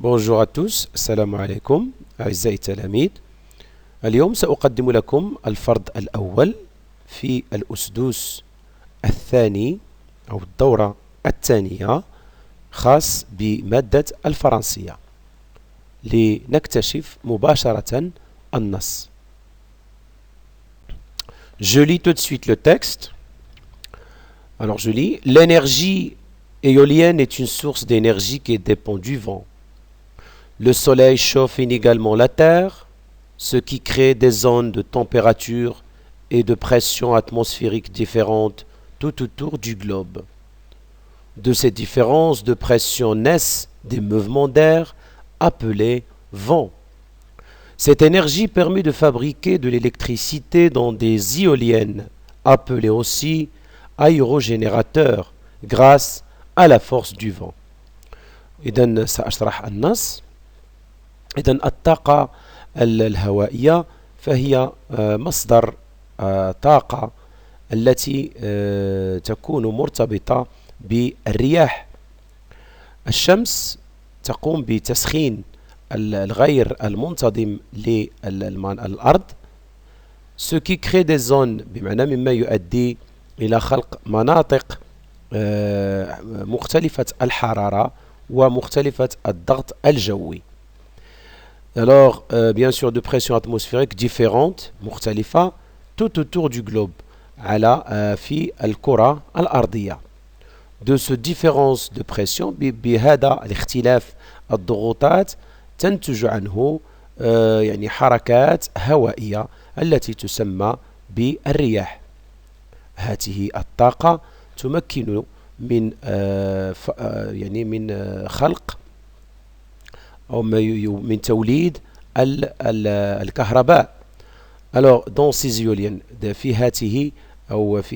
Bonjour à tous, السلام عليكم أعزائي التلاميذ. اليوم سأقدم لكم الفرض الأول في الأسدوس الثاني أو الدورة الثانية خاص بمادة الفرنسية لنكتشف مباشرة النص. Je lis tout de suite le texte. Alors je lis. L'énergie éolienne est une source d'énergie qui dépend du vent. Le soleil chauffe inégalement la Terre, ce qui crée des zones de température et de pression atmosphérique différentes tout autour du globe. De ces différences de pression naissent des mouvements d'air appelés vents. Cette énergie permet de fabriquer de l'électricité dans des éoliennes, appelées aussi aérogénérateurs, grâce à la force du vent. إذن سأشرح النص. إذن الطاقة الهوائية فهي مصدر طاقة التي تكون مرتبطة بالرياح. الشمس تقوم بتسخين الغير المنتظم للأرض، ce qui crée des zones بمعنى مما يؤدي إلى خلق مناطق مختلفة الحرارة ومختلفة الضغط الجوي. Alors, bien sûr, de pression atmosphérique différentes, مختلفة, tout autour du globe, على في الكرة الأرضية. De ce différence de pression, بهذا الاختلاف الضغوطات تنتج عنه يعني حركات هوائية التي تسمى بالرياح. هذه الطاقة تمكن من يعني من خلق أو من توليد الكهرباء. Alors, dans ces éoliennes, في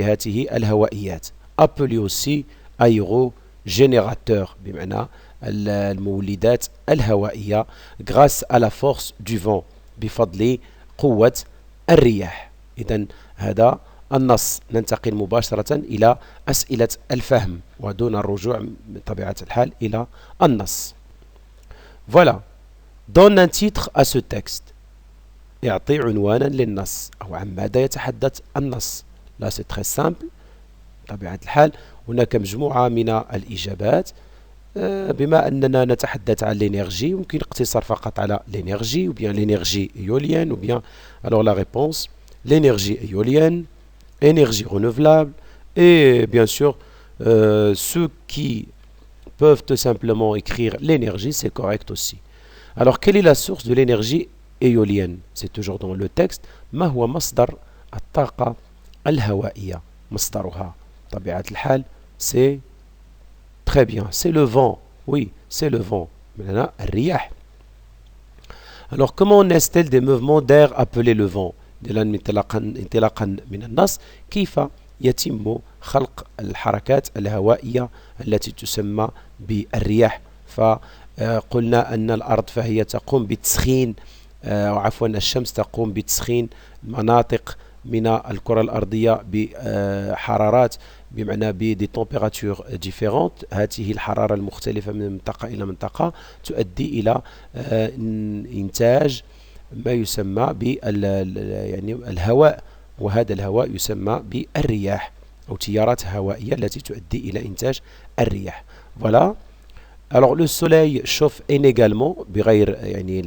هذه الهوائيات appelées aussi aérogénérateurs بمعنى المولدات الهوائية grâce à la force du vent بفضل قوة الرياح. إذن هذا النص. ننتقل مباشرة إلى أسئلة الفهم ودون الرجوع بطبيعة الحال إلى النص. Voilà. Donne un titre à ce texte. اعطي عنوانا للنص أو عن ماذا يتحدث النص. Là c'est très simple. بطبيعة الحال هناك مجموعة من الإجابات. بما أننا نتحدث عن l'énergie يمكن الاقتصار فقط على l'énergie ou bien l'énergie éolienne ou bien alors la réponse l'énergie éolienne, énergie renouvelable et bien sûr ceux qui peuvent tout simplement écrire l'énergie, c'est correct aussi. Alors, quelle est la source de l'énergie éolienne? C'est toujours dans le texte. ما هو مصدر الطاقة الهوائية؟ مصدرها طبيعة الحال c'est très bien, c'est le vent. Oui, c'est le vent. Maintenant, الرياح. Alors, comment naissent-elles des mouvements d'air appelés le vent? انطلاقا من النص كيف يتم خلق الحركات الهوائية التي تسمى بالرياح. فقلنا أن الأرض فهي تقوم بتسخين أو عفوا الشمس تقوم بتسخين مناطق من الكرة الأرضية بحرارات بمعنى بدي تمبيراتور ديفيرونت. هذه الحرارة المختلفة من منطقة إلى منطقة تؤدي إلى إنتاج ما يسمى يعني الهواء، وهذا الهواء يسمى بالرياح أو تيارات هوائية التي تؤدي إلى إنتاج الرياح. Voilà. Alors le soleil chauffe inégalement بغير يعني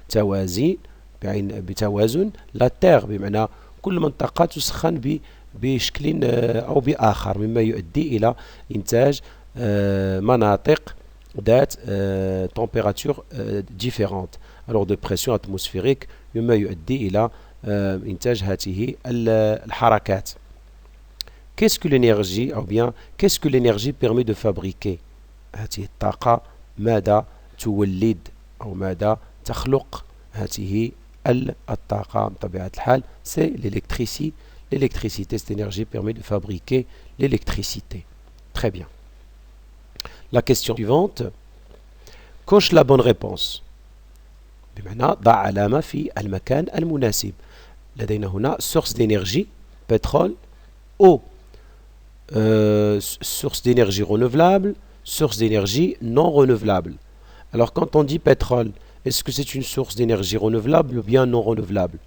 توازي بتوازن. la terre بمعنى كل منطقة تسخن بشكل أو بآخر مما يؤدي إلى إنتاج مناطق ذات température différente. Alors de pression atmosphérique مما يؤدي إلى إنتاج هذه الحركات. Qu'est-ce que l'énergie ou bien qu'est-ce que l'énergie permet de fabriquer؟ هذه الطاقة ماذا تولد أو ماذا تخلق هذه الطاقة بطبيعة الحال؟ C'est l'électricité. L'électricité, cette énergie permet de fabriquer l'électricité. Très bien. La question suivante. Coche la bonne réponse. بمعنى ضع علامة في المكان المناسب. لدينا هنا source d'énergie, pétrole, eau, source d'énergie renouvelable, source d'énergie non renouvelable. Alors quand on dit pétrole, est-ce que c'est une source d'énergie renouvelable ou bien non renouvelable?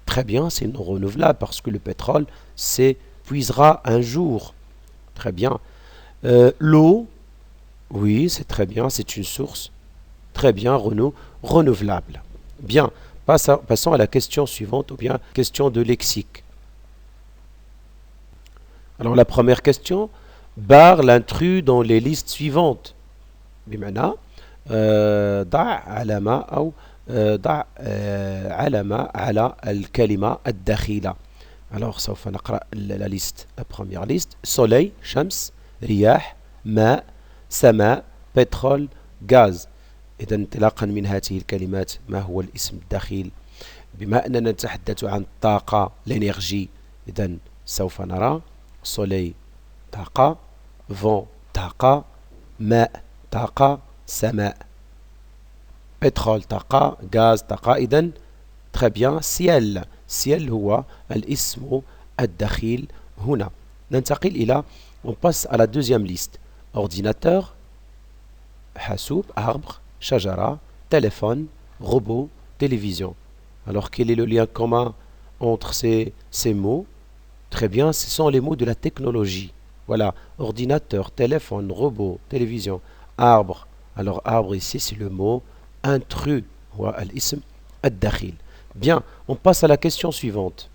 Très bien, c'est non renouvelable parce que le pétrole s'épuisera un jour. Très bien. L'eau, oui, c'est très bien, c'est une source très bien renouvelable. Bien, passons à la question suivante ou bien question de lexique. Alors la première question, barre l'intrus dans les listes suivantes. بمعنى ضع علامة أو ضع علامة على الكلمة الدخيلة. Alors سوف نقرأ la liste, la première liste. Soleil, شمس, رياح, ماء, سماء, pétrole, gaz. إذا انطلاقا من هذه الكلمات ما هو الاسم الدخيل؟ بما أننا نتحدث عن الطاقة l'énergie إذا سوف نرى soleil طاقة, vent طاقة, ماء طاقة, سماء, pétrole طاقة, gaz طاقة. إذا très bien, ciel. ciel هو الاسم الدخيل هنا. ننتقل إلى on passe à la deuxième liste. ordinateur, حاسوب, arbre, شجرة, téléphone, robot, télévision. Alors quel est le lien commun entre ces mots? Très bien, ce sont les mots de la technologie. Voilà, ordinateur, téléphone, robot, télévision, arbre. Alors arbre ici c'est le mot intrus, ou al-ism ad-dakhil. Bien, on passe à la question suivante.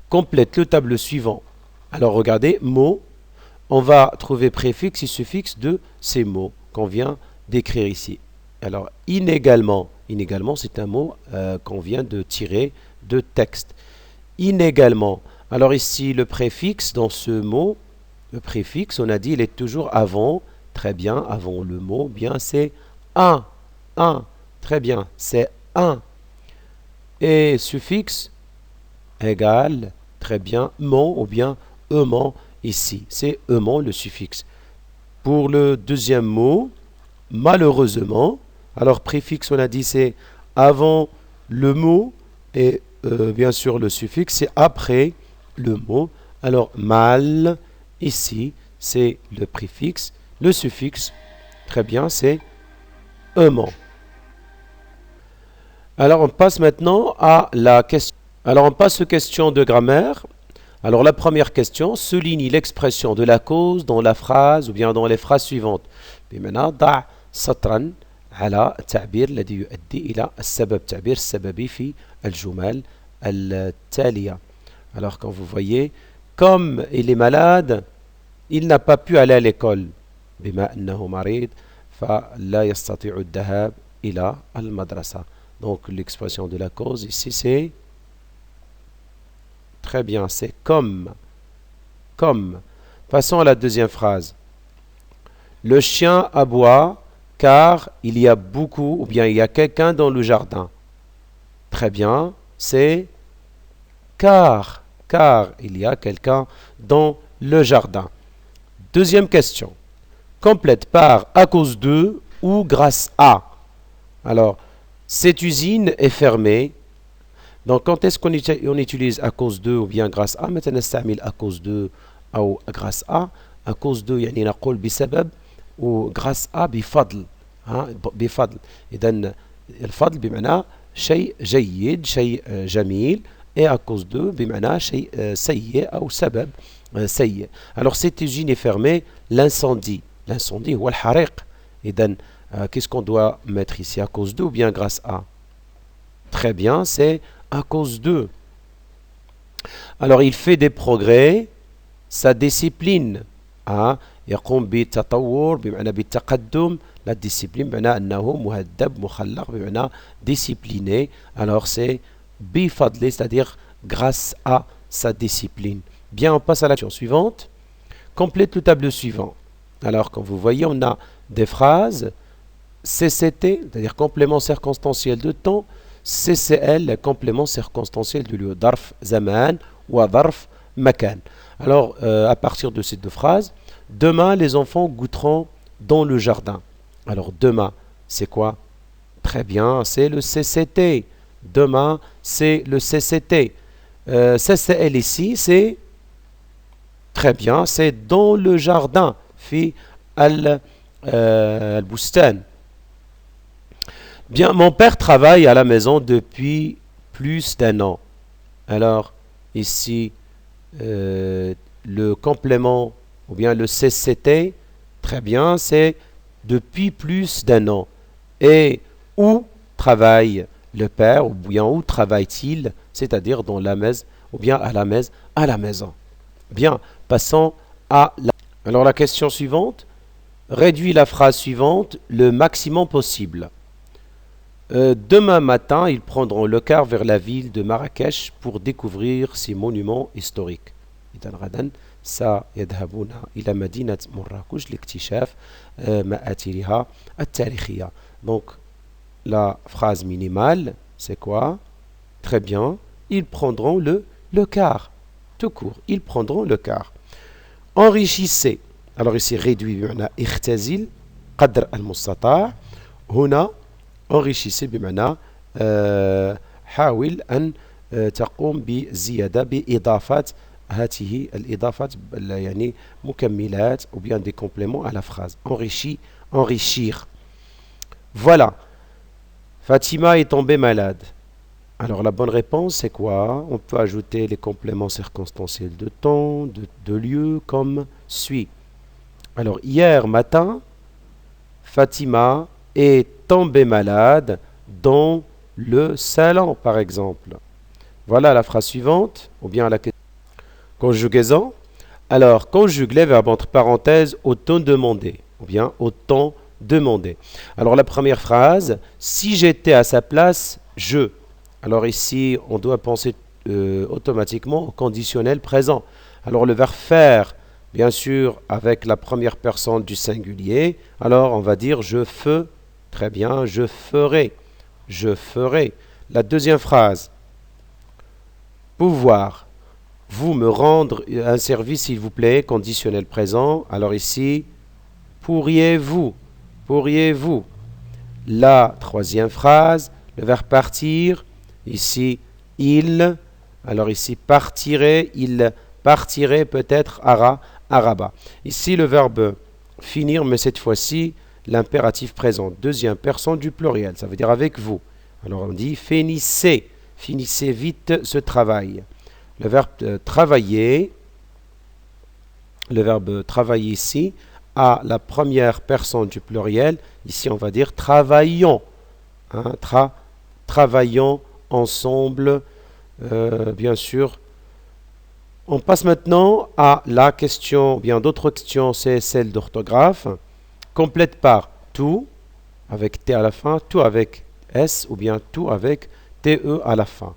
Complète le tableau suivant. Alors regardez, mots, on va trouver préfixe et suffixe de ces mots qu'on vient d'écrire ici. Alors inégalement, inégalement c'est un mot qu'on vient de tirer de texte. Inégalement. Alors ici le préfixe dans ce mot, le préfixe on a dit il est toujours avant, très bien, avant le mot, bien c'est un, très bien, c'est un. Et suffixe égal, très bien, mon ou bien eumant ici, c'est eumant le suffixe. Pour le deuxième mot, malheureusement, alors préfixe on a dit c'est avant le mot et bien sûr le suffixe c'est après le mot. Alors mal ici c'est le préfixe, le suffixe très bien c'est eumant. Alors on passe maintenant à la question. Alors on passe aux questions de grammaire. Alors la première question, souligne l'expression de la cause dans la phrase ou bien dans les phrases suivantes. بمعنى ضع سطرا على التعبير الذي يؤدي إلى السبب, تعبير السببي في الجمل التالية. Alors quand vous voyez, comme il est malade, il n'a pas pu aller à l'école. بما أنه مريض فلا يستطيع الذهاب إلى المدرسة. Donc l'expression de la cause ici c'est très bien, c'est comme. Comme. Passons à la deuxième phrase. Le chien aboie car il y a beaucoup ou bien il y a quelqu'un dans le jardin. Très bien, c'est car. Car il y a quelqu'un dans le jardin. Deuxième question. Complète par à cause de ou grâce à. Alors, cette usine est fermée. Donc quand est-ce qu'on utilise à cause de ou bien grâce à؟ متى نستعمل à cause de أو grâce à cause de يعني نقول بسبب و grâce à بفضل بفضل. إذا الفضل بمعنى شيء جيد شيء جميل et à cause de بمعنى شيء سيء أو سبب سيء. Alors cette usine est fermée, l'incendie هو الحريق. إذا qu'est-ce qu'on doit mettre ici à cause de ou bien grâce à? Très bien, c'est à cause d'eux. Alors il fait des progrès, sa discipline يقوم بالتطور بمعنى بالتقدم. La discipline بمعنى أنه مهذب مخلق بمعنى discipliné. Alors c'est بفضل, c'est-à-dire grâce à sa discipline. Bien, on passe à la question suivante. Complète le tableau suivant. Alors quand vous voyez, on a des phrases CCT, c'est-à-dire complément circonstanciel de temps, CCL, complément circonstanciel de lieu, ظرف زمان ou ظرف مكان. Alors, à partir de ces deux phrases, demain, les enfants goûteront dans le jardin. Alors, demain, c'est quoi? Très bien, c'est le CCT. Demain, c'est le CCT. CCL ici, c'est très bien, c'est dans le jardin. في البستان. Bien, mon père travaille à la maison depuis plus d'un an. Alors, ici, le complément ou bien le CCT, très bien, c'est depuis plus d'un an. Et où travaille le père, ou bien où travaille-t-il, c'est-à-dire dans la maison, ou bien à la maison. Bien, passons à la... Alors la question suivante, réduis la phrase suivante le maximum possible. Demain matin, ils prendront le car vers la ville de Marrakech pour découvrir ces monuments historiques. إذا غدا سيذهبون إلى مدينة مراكش لاكتشاف مآثرها التاريخية. Donc, la phrase minimale, c'est quoi? Très bien. Ils prendront le car. Tout court. Ils prendront le car. Enrichissez. Alors ici, réduit بمعنى اختزل قدر المستطاع. هنا enrichissez بمعنى حاول أن تقوم بزيادة بإضافة هذه الإضافات يعني مكملات ou bien des compléments à la phrase. Enrichir. Voilà. Fatima est tombée malade. Alors la bonne réponse c'est quoi? On peut ajouter les compléments circonstanciels de temps, de lieu comme suit. Alors hier matin, Fatima est tombée malade dans le salon par exemple. Voilà la phrase suivante, ou bien la conjugaison. Alors conjugue les verbes entre parenthèses au temps demandé, ou bien au temps demandé. Alors la première phrase, si j'étais à sa place, je. Alors ici, on doit penser automatiquement au conditionnel présent. Alors le verbe faire, bien sûr, avec la première personne du singulier. Alors on va dire je fais. Très bien, je ferai. Je ferai. La deuxième phrase, pouvoir. Vous me rendre un service, s'il vous plaît, conditionnel présent. Alors ici, pourriez-vous. Pourriez-vous. La troisième phrase, le verbe partir. Ici, il. Alors ici, partirait. Il partirait peut-être à Rabat. Ici, le verbe finir, mais cette fois-ci, l'impératif présent. Deuxième personne du pluriel. Ça veut dire avec vous. Alors on dit finissez. Finissez vite ce travail. Le verbe travailler. Le verbe travailler ici à la première personne du pluriel. Ici, on va dire travaillons. Hein, travaillons ensemble, bien sûr. On passe maintenant à la question, bien d'autres questions, c'est celle d'orthographe. Complète par tout, avec T à la fin, tout avec S, ou bien tout avec TE à la fin.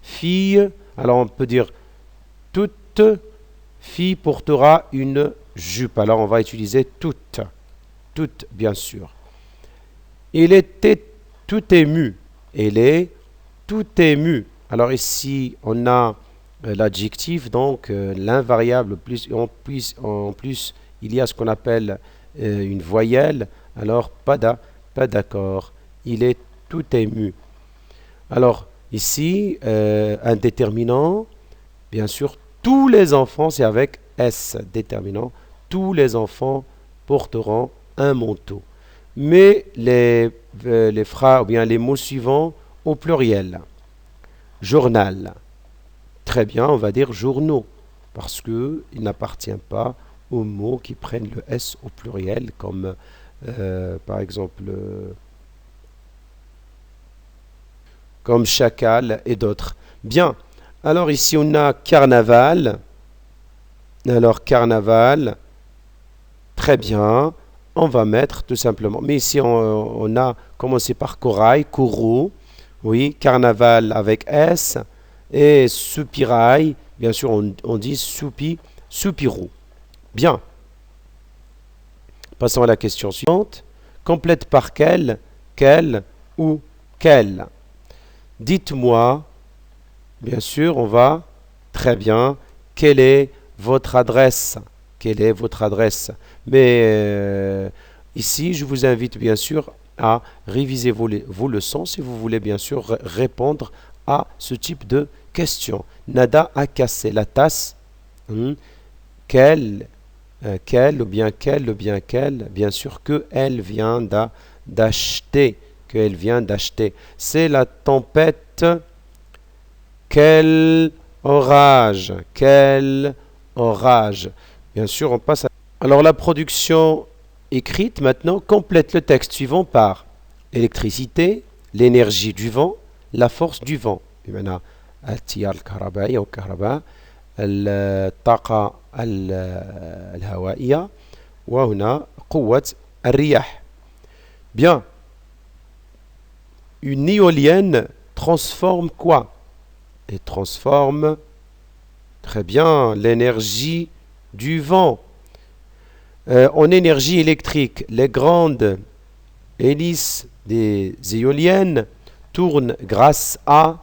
Fille, alors on peut dire toute fille portera une jupe. Alors on va utiliser toute. Toute, bien sûr. Il était tout ému. Elle est tout ému. Alors ici, on a l'adjectif, donc l'invariable, en plus, il y a ce qu'on appelle une voyelle. Alors, pas d'accord. Il est tout ému. Alors, ici, un déterminant, bien sûr, tous les enfants, c'est avec S, déterminant, tous les enfants porteront un manteau. Mais les phrases, ou bien les mots suivants au pluriel. Journal. Très bien, on va dire journaux, parce qu'il n'appartient pas aux mots qui prennent le S au pluriel, comme par exemple comme chacal et d'autres. Bien, alors ici on a carnaval. Alors carnaval, très bien, on va mettre tout simplement. Mais ici on a commencé par corail, coraux, oui, carnaval avec S. Et soupirail, bien sûr on dit soupirou. Bien. Passons à la question suivante. Complète par quel ou quel. Dites-moi, bien sûr, on va, très bien, quelle est votre adresse? Quelle est votre adresse? Mais ici, je vous invite bien sûr à réviser vos leçons si vous voulez bien sûr répondre à ce type de questions. Nada a cassé la tasse. Quelle qu'elle, ou bien qu'elle, ou bien qu'elle, bien sûr que elle vient d'acheter, qu'elle vient d'acheter. C'est la tempête, quel orage, quel orage. Bien sûr, on passe à... Alors la production écrite maintenant complète le texte suivant par l'électricité, l'énergie du vent, la force du vent. بمعنى التيار الكهربائي أو الكهرباء الطاقة الهوائية وهنا قوة الرياح. Bien. Une éolienne transforme quoi? Elle transforme très bien l'énergie du vent en énergie électrique. Les grandes hélices des éoliennes tournent grâce à,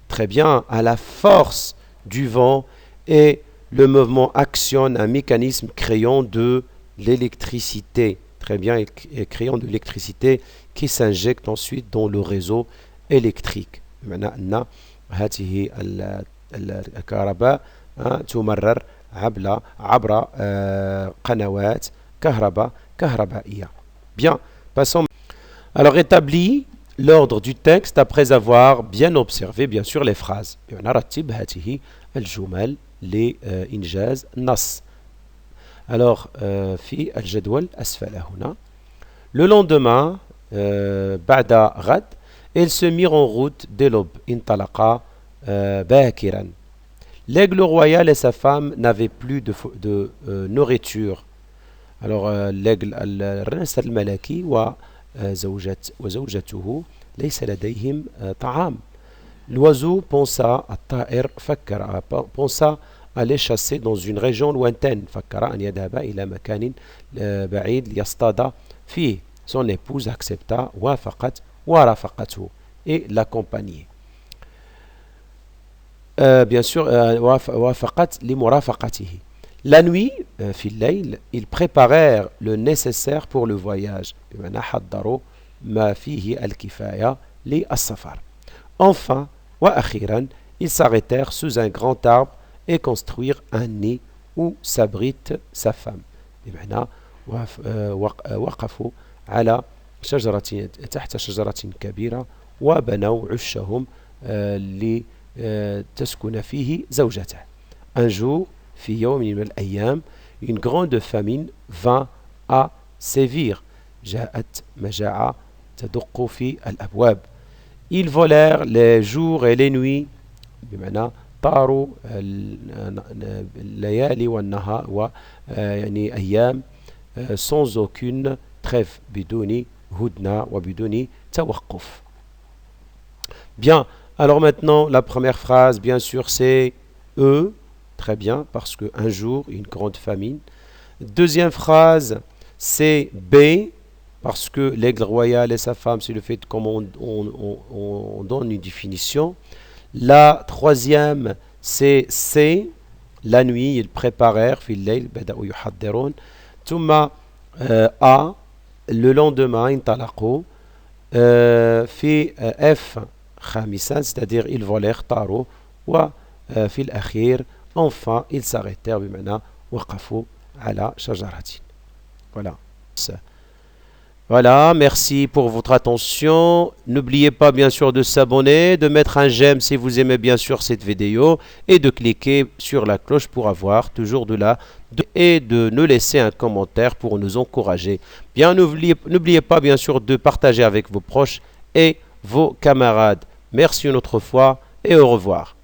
très bien, à la force du vent et le mouvement actionne un mécanisme créant de l'électricité. Très bien, et créant de l'électricité qui s'injecte ensuite dans le réseau électrique. بمعنى أن هذه الكهرباء تمرر عبر قنوات كهربائية. Bien, passons. Alors établis l'ordre du texte après avoir bien observé bien sûr les phrases. نرتب هذه الجمل لإنجاز النص. Alors في الجدول أسفل هنا. Le lendemain بعد غد ils se mirent en route dès l'aube. انطلقا باكرا. L'aigle royal et sa femme n'avaient plus de nourriture. Alors l'aigle الرنس الملكي وزوجته ليس لديهم طعام. L'oiseau pensa, الطائر فكر, pensa aller chasser dans une région lointaine. فكر أن يذهب إلى مكان بعيد ليصطاد فيه. Son épouse accepta وافقت ورافقته et l'accompagnait. Bien sûr وافقت لمرافقته. La nuit, في الليل, ils préparèrent le nécessaire pour le voyage. بمعنى حضروا ما فيه الكفاية للسفر. Enfin, وأخيرا, ils s'arrêtèrent sous un grand arbre et construire un nid où s'abrite sa femme. بمعنى وقفوا على شجرة تحت شجرة كبيرة وبنوا عشهم لتسكن فيه زوجته. Un jour, في يوم من الأيام, une grande famine vint à sévir. جاءت مجاعة تدق في الأبواب. Ils volèrent les jours et les nuits. بمعنى طاروا الليالي والنهار يعني أيام sans aucune trêve بدون هدنة وبدون توقف. Bien, alors maintenant la première phrase bien sûr c'est eux, très bien parce qu'un jour une grande famine. Deuxième phrase c'est B parce que l'aigle royal et sa femme c'est le fait comme on donne une définition. La troisième c'est C, la nuit ils préparèrent في الليل بدأوا يحضرون. ثم A, le lendemain انطلقوا. في F خامسا c'est-à-dire ils volèrent طاروا. وفي الأخير enfin ils s'arrêtèrent بمعنى وقفوا على شجرة. Voilà. Voilà, merci pour votre attention. N'oubliez pas bien sûr de s'abonner, de mettre un j'aime si vous aimez bien sûr cette vidéo et de cliquer sur la cloche pour avoir toujours et de nous laisser un commentaire pour nous encourager. Bien, n'oubliez pas bien sûr de partager avec vos proches et vos camarades. Merci une autre fois et au revoir.